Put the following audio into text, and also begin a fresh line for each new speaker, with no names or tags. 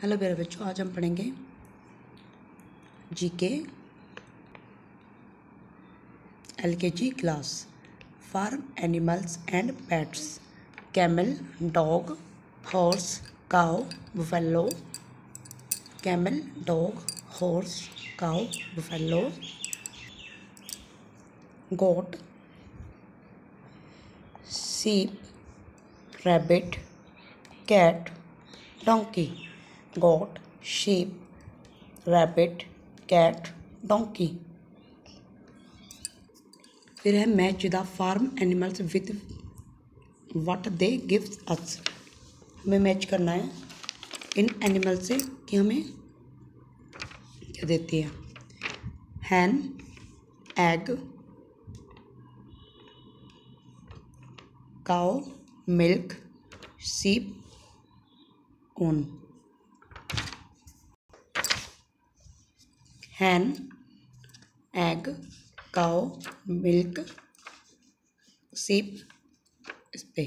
Hello मेरे बच्चों, आज हम पढ़ेंगे GK LKG class. Farm animals and pets, camel, dog, horse, cow, buffalo, camel, dog, horse, cow, buffalo, goat, sheep, rabbit, cat, donkey, goat, sheep, rabbit, cat, donkey। फिर है match the farm animals with what they gives us. हमें match करना है in animal से कि हमें क्या देती है। हैन, एग, काउ, मिल्क, sheep, ऊन। हैन, एग, काउ, मिल्क, sheep, इस पे